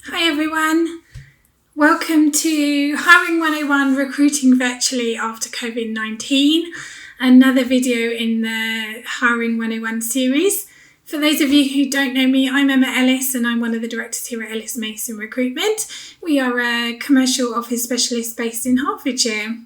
Hi everyone, welcome to Hiring 101 Recruiting Virtually After Covid-19, another video in the Hiring 101 series. For those of you who don't know me, I'm Ellis and I'm one of the directors here at Ellis Mason Recruitment. We are a commercial office specialist based in Hertfordshire.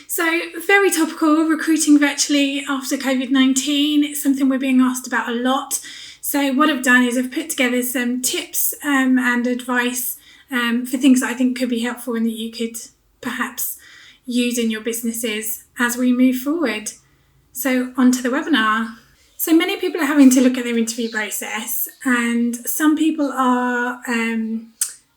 So very topical, recruiting virtually after Covid-19. It's something we're being asked about a lot. So what I've done is I've put together some tips and advice for things that I think could be helpful and that you could perhaps use in your businesses as we move forward. So on to the webinar. So many people are having to look at their interview process, and some people are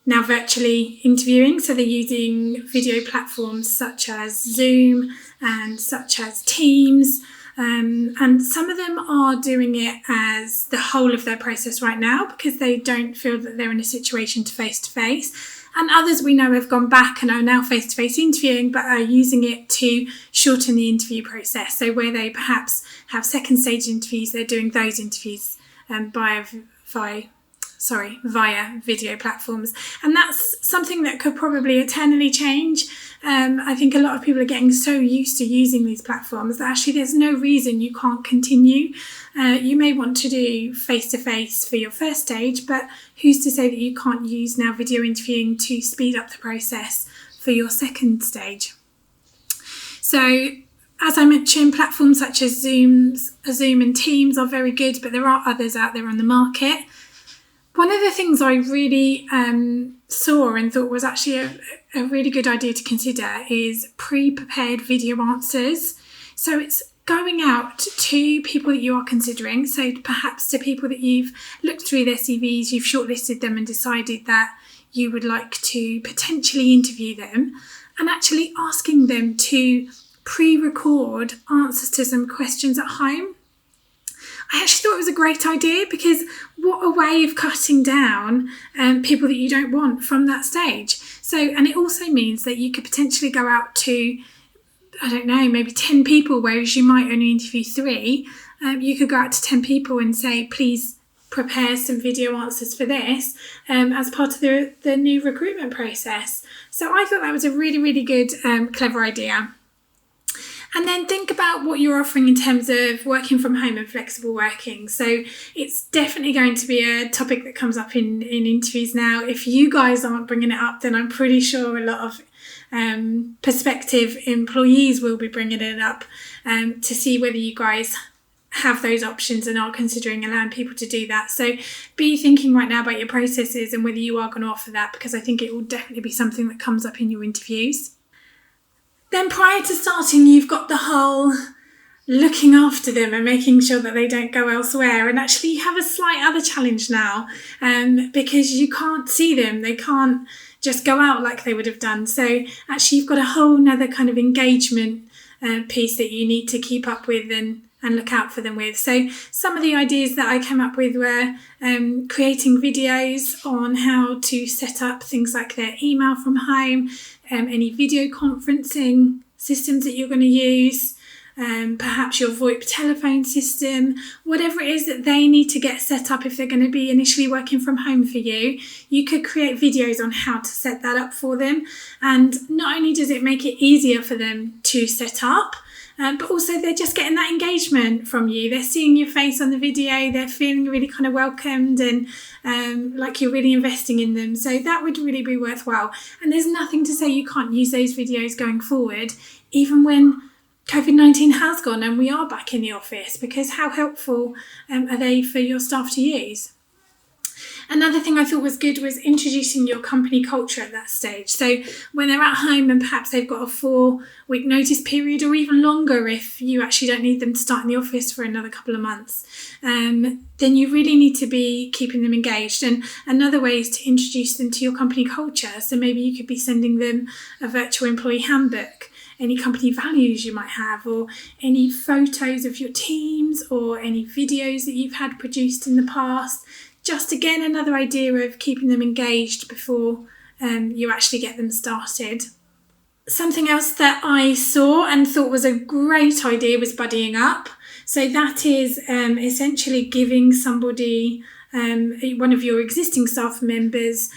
now virtually interviewing. So they're using video platforms such as Zoom and such as Teams. And some of them are doing it as the whole of their process right now because they don't feel that they're in a situation to face-to-face. And others we know have gone back and are now face-to-face interviewing but are using it to shorten the interview process. So where they perhaps have second stage interviews, they're doing those interviews via video platforms. And that's something that could probably eternally change. I think a lot of people are getting so used to using these platforms that actually there's no reason you can't continue. You may want to do face-to-face for your first stage, but who's to say that you can't use now video interviewing to speed up the process for your second stage? So as I mentioned, platforms such as Zoom and Teams are very good, but there are others out there on the market. One of the things I really saw and thought was actually a really good idea to consider is pre-prepared video answers. So it's going out to people that you are considering, so perhaps to people that you've looked through their CVs, you've shortlisted them and decided that you would like to potentially interview them, and actually asking them to pre-record answers to some questions at home. I actually thought it was a great idea because what a way of cutting down people that you don't want from that stage. So, and it also means that you could potentially go out to, I don't know, maybe 10 people, whereas you might only interview 3. You could go out to 10 people and say, please prepare some video answers for this as part of the new recruitment process. So I thought that was a really, really good, clever idea. And then think about what you're offering in terms of working from home and flexible working. So it's definitely going to be a topic that comes up in interviews now. If you guys aren't bringing it up, then I'm pretty sure a lot of prospective employees will be bringing it up to see whether you guys have those options and are considering allowing people to do that. So be thinking right now about your processes and whether you are going to offer that, because I think it will definitely be something that comes up in your interviews. Then prior to starting, you've got the whole looking after them and making sure that they don't go elsewhere. And actually you have a slight other challenge now because you can't see them. They can't just go out like they would have done. So actually you've got a whole nother kind of engagement piece that you need to keep up with and look out for them with. So some of the ideas that I came up with were creating videos on how to set up things like their email from home, any video conferencing systems that you're going to use, perhaps your VoIP telephone system, whatever it is that they need to get set up if they're going to be initially working from home for you. You could create videos on how to set that up for them. And not only does it make it easier for them to set up, but also they're just getting that engagement from you. They're seeing your face on the video, they're feeling really kind of welcomed and like you're really investing in them. So that would really be worthwhile. And there's nothing to say you can't use those videos going forward, even when COVID-19 has gone and we are back in the office, because how helpful are they for your staff to use? Another thing I thought was good was introducing your company culture at that stage. So when they're at home and perhaps they've got a 4-week notice period or even longer if you actually don't need them to start in the office for another couple of months, then you really need to be keeping them engaged. And another way is to introduce them to your company culture. So maybe you could be sending them a virtual employee handbook, any company values you might have, or any photos of your teams or any videos that you've had produced in the past. Just again, another idea of keeping them engaged before you actually get them started. Something else that I saw and thought was a great idea was buddying up. So that is essentially giving somebody one of your existing staff members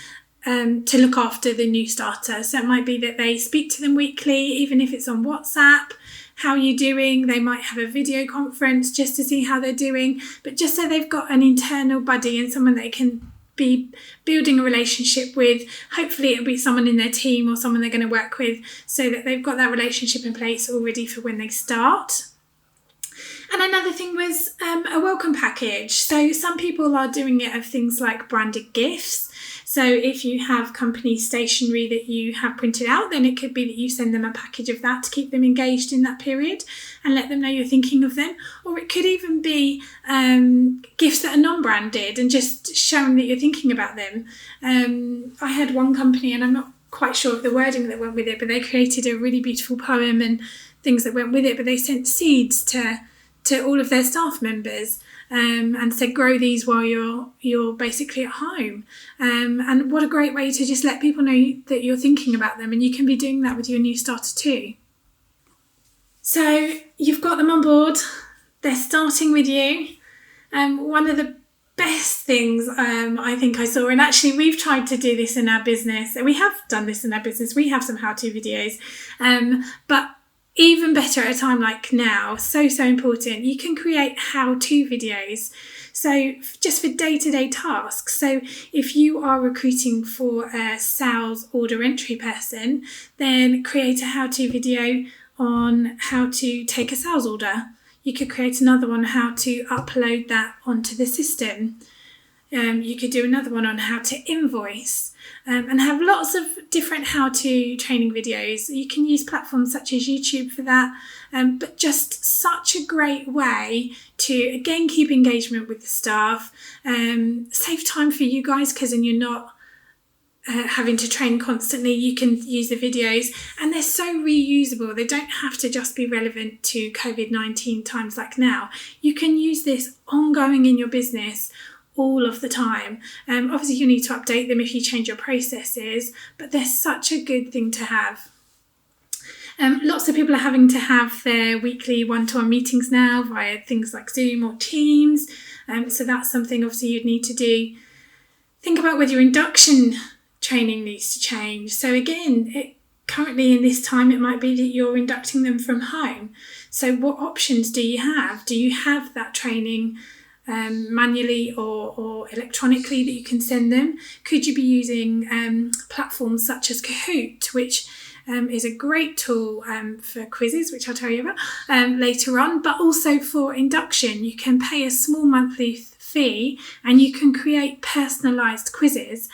to look after the new starter. So it might be that they speak to them weekly, even if it's on WhatsApp. How are you doing? They might have a video conference just to see how they're doing, but just so they've got an internal buddy and someone they can be building a relationship with. Hopefully it'll be someone in their team or someone they're going to work with, so that they've got that relationship in place already for when they start. And another thing was a welcome package. So some people are doing it of things like branded gifts. So if you have company stationery that you have printed out, then it could be that you send them a package of that to keep them engaged in that period and let them know you're thinking of them. Or it could even be gifts that are non-branded and just showing that you're thinking about them. I had one company, and I'm not quite sure of the wording that went with it, but they created a really beautiful poem and things that went with it, but they sent seeds to all of their staff members and said, grow these while you're basically at home. And what a great way to just let people know that you're thinking about them, and you can be doing that with your new starter too. So you've got them on board, they're starting with you. One of the best things I think I saw, and actually we've tried to do this in our business, and we have done this in our business, we have some how-to videos, but even better at a time like now, so important, you can create how-to videos. So just for day-to-day tasks. So if you are recruiting for a sales order entry person, then create a how-to video on how to take a sales order. You could create another one on how to upload that onto the system. You could do another one on how to invoice, and have lots of different how-to training videos. You can use platforms such as YouTube for that, but just such a great way to, again, keep engagement with the staff, save time for you guys, because then you're not having to train constantly. You can use the videos, and they're so reusable. They don't have to just be relevant to COVID-19 times like now. You can use this ongoing in your business all of the time. Obviously you need to update them if you change your processes, but they're such a good thing to have. Lots of people are having to have their weekly one-to-one meetings now via things like Zoom or Teams, so that's something obviously you'd need to do. Think about whether your induction training needs to change. So again, currently in this time it might be that you're inducting them from home. So what options do you have? Do you have that training manually or electronically that you can send them? Could you be using platforms such as Kahoot, which is a great tool for quizzes, which I'll tell you about later on, but also for induction. You can pay a small monthly fee and you can create personalised quizzes.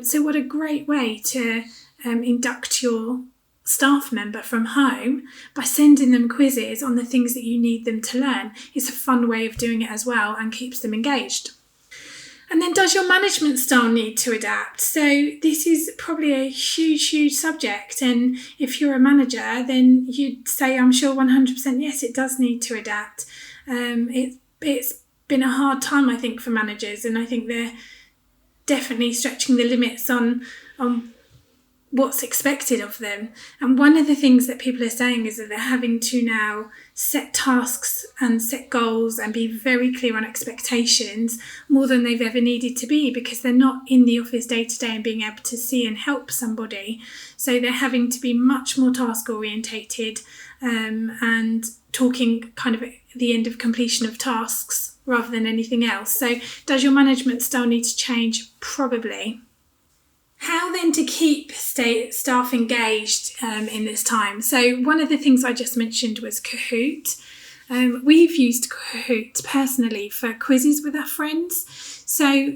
So what a great way to induct your staff member from home by sending them quizzes on the things that you need them to learn. It's a fun way of doing it as well and keeps them engaged. And then, does your management style need to adapt? So this is probably a huge subject, and if you're a manager, then you'd say, I'm sure 100% yes, it does need to adapt. It's been a hard time, I think, for managers, and I think they're definitely stretching the limits on what's expected of them. And one of the things that people are saying is that they're having to now set tasks and set goals and be very clear on expectations more than they've ever needed to be, because they're not in the office day to day and being able to see and help somebody. So they're having to be much more task orientated and talking kind of at the end of completion of tasks rather than anything else. So does your management style need to change? Probably. How then to keep staff engaged in this time? So one of the things I just mentioned was Kahoot. We've used Kahoot personally for quizzes with our friends. So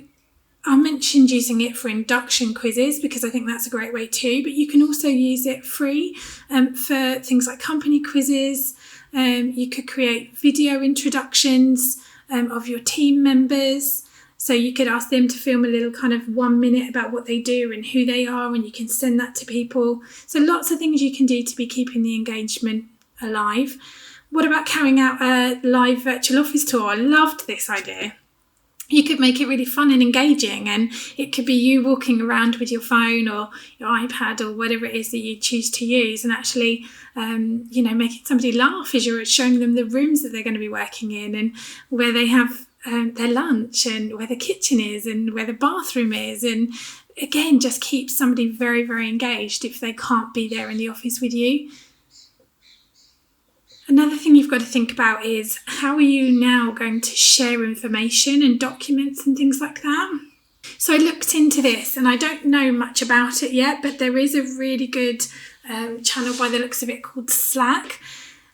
I mentioned using it for induction quizzes because I think that's a great way too, but you can also use it free for things like company quizzes. You could create video introductions of your team members. So you could ask them to film a little kind of 1 minute about what they do and who they are, and you can send that to people. So lots of things you can do to be keeping the engagement alive. What about carrying out a live virtual office tour? I loved this idea. You could make it really fun and engaging, and it could be you walking around with your phone or your iPad or whatever it is that you choose to use, and actually making somebody laugh as you're showing them the rooms that they're going to be working in and where they have their lunch and where the kitchen is and where the bathroom is. And again, just keep somebody very, very engaged if they can't be there in the office with you. Another thing you've got to think about is, how are you now going to share information and documents and things like that? So I looked into this, and I don't know much about it yet, but there is a really good channel by the looks of it called Slack,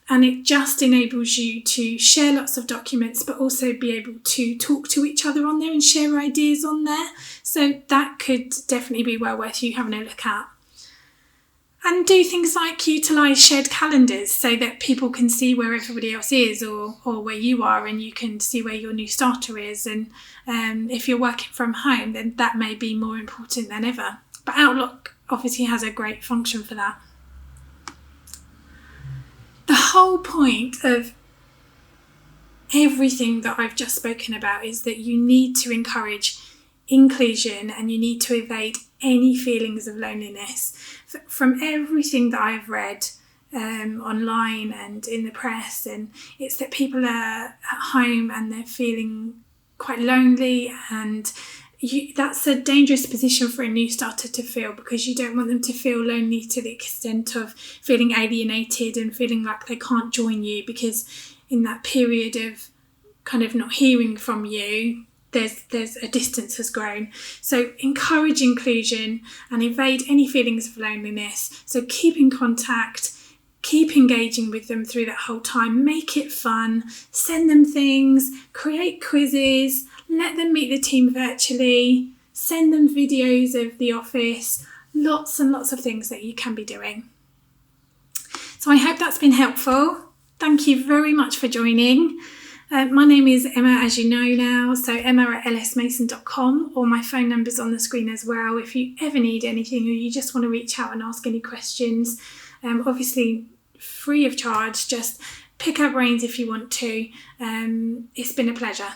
and it just enables you to share lots of documents but also be able to talk to each other on there and share ideas on there. So that could definitely be well worth you having a look at. And do things like utilise shared calendars so that people can see where everybody else is or where you are, and you can see where your new starter is. And if you're working from home, then that may be more important than ever. But Outlook obviously has a great function for that. The whole point of everything that I've just spoken about is that you need to encourage inclusion, and you need to evade any feelings of loneliness. From everything that I've read online and in the press, and it's that people are at home and they're feeling quite lonely, and that's a dangerous position for a new starter to feel, because you don't want them to feel lonely to the extent of feeling alienated and feeling like they can't join you, because in that period of kind of not hearing from you, there's a distance has grown. So encourage inclusion and evade any feelings of loneliness. So keep in contact, keep engaging with them through that whole time, make it fun, send them things, create quizzes, let them meet the team virtually, send them videos of the office, lots and lots of things that you can be doing. So I hope that's been helpful. Thank you very much for joining. My name is Emma, as you know now, so emma@ellismason.com, or my phone number's on the screen as well if you ever need anything or you just want to reach out and ask any questions. Obviously free of charge, just pick our brains if you want to. It's been a pleasure.